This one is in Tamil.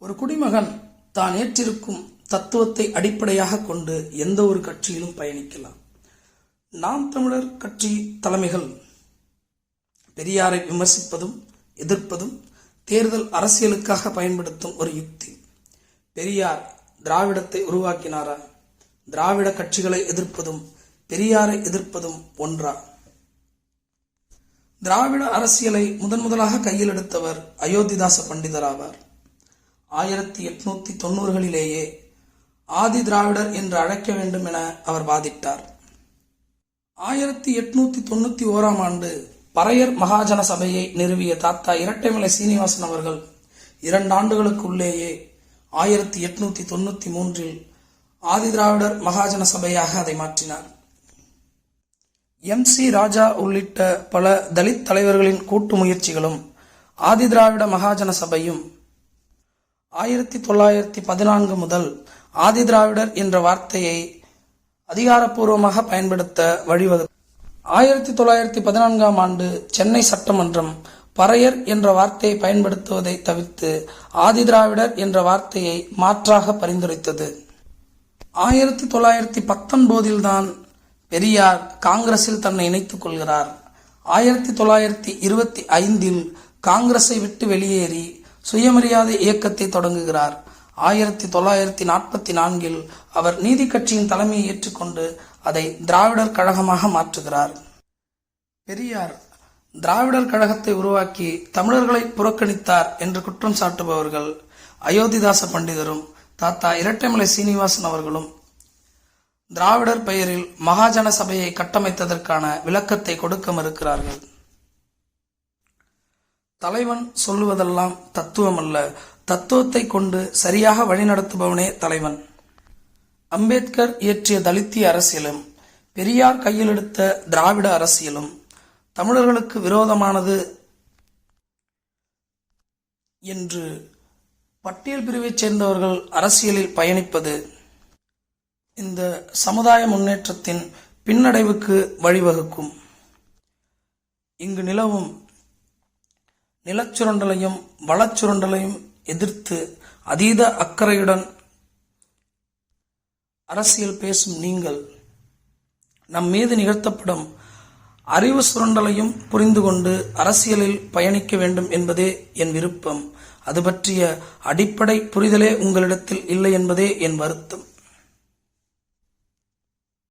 ஒரு குடிமகன் தான் ஏற்றிருக்கும் தத்துவத்தை அடிப்படையாக கொண்டு எந்த ஒரு கட்சியிலும் பயணிக்கலாம். நாம் தமிழர் கட்சி தலைமைகள் பெரியாரை விமர்சிப்பதும் எதிர்ப்பதும் தேர்தல் அரசியலுக்காக பயன்படுத்தும் ஒரு யுக்தி. பெரியார் திராவிடத்தை உருவாக்கினாரா? திராவிட கட்சிகளை எதிர்ப்பதும் பெரியாரை எதிர்ப்பதும் ஒன்றா? திராவிட அரசியலை முதலாக கையில் எடுத்தவர் அயோத்திதாச பண்டிதர் ஆவார். 1890களிலேயே ஆதி திராவிடர் என்று அழைக்க வேண்டும் என அவர் வாதிட்டார். 1891ஆம் ஆண்டு பறையர் மகாஜன சபையை நிறுவிய தாத்தா இரட்டைமலை சீனிவாசன் அவர்கள் 2 ஆண்டுகளுக்குள்ளேயே 1893இல் ஆதி திராவிடர் மகாஜன சபையாக அதை மாற்றினார். MC ராஜா உள்ளிட்ட பல தலித் தலைவர்களின் கூட்டு முயற்சிகளும் ஆதி திராவிட மகாஜன சபையும் 1914 முதல் ஆதி திராவிடர் என்ற வார்த்தையை அதிகாரப்பூர்வமாக பயன்படுத்த வழிவகுத்தது. 1914ஆம் ஆண்டு சென்னை சட்டமன்றம் பறையர் என்ற வார்த்தையை பயன்படுத்துவதை தவிர்த்து ஆதி திராவிடர் என்ற வார்த்தையை மாற்றாக பரிந்துரைத்தது. 1919இல் தான் பெரியார் காங்கிரஸில் தன்னை இணைத்துக் கொள்கிறார். 1925இல் காங்கிரஸை விட்டு வெளியேறி சுயமரியாதை இயக்கத்தை தொடங்குகிறார். 1944இல் அவர் நீதி கட்சியின் தலைமையை ஏற்றுக்கொண்டு அதை திராவிடர் கழகமாக மாற்றுகிறார். பெரியார் திராவிடர் கழகத்தை உருவாக்கி தமிழர்களை புறக்கணித்தார் என்று குற்றம் சாட்டுபவர்கள் அயோத்திதாச பண்டிதரும் தாத்தா இரட்டைமலை சீனிவாசன் அவர்களும் திராவிடர் பெயரில் மகாஜன சபையை கட்டமைத்ததற்கான விளக்கத்தை கொடுக்க மறுக்கிறார்கள். தலைவன் சொல்லுவதெல்லாம் தத்துவம் அல்ல, தத்துவத்தை கொண்டு சரியாக வழிநடத்துபவனே தலைவன். அம்பேத்கர் இயற்றிய தலித்திய அரசியலும் பெரியார் கையில் எடுத்த திராவிட அரசியலும் தமிழர்களுக்கு விரோதமானது என்று பட்டியல் பிரிவைச் சேர்ந்தவர்கள் அரசியலில் பயணிப்பது இந்த சமுதாய முன்னேற்றத்தின் பின்னடைவுக்கு வழிவகுக்கும். இங்கு நிலவும் நிலச்சுரண்டலையும் வளச்சுரண்டலையும் எதிர்த்து அதீத அக்கறையுடன் அரசியல் பேசும் நீங்கள் நம் மீது நிகழ்த்தப்படும் அறிவு சுரண்டலையும் புரிந்து கொண்டு அரசியலில் பயணிக்க வேண்டும் என்பதே என் விருப்பம். அது பற்றிய அடிப்படை புரிதலே உங்களிடத்தில் இல்லை என்பதே என் வருத்தம்.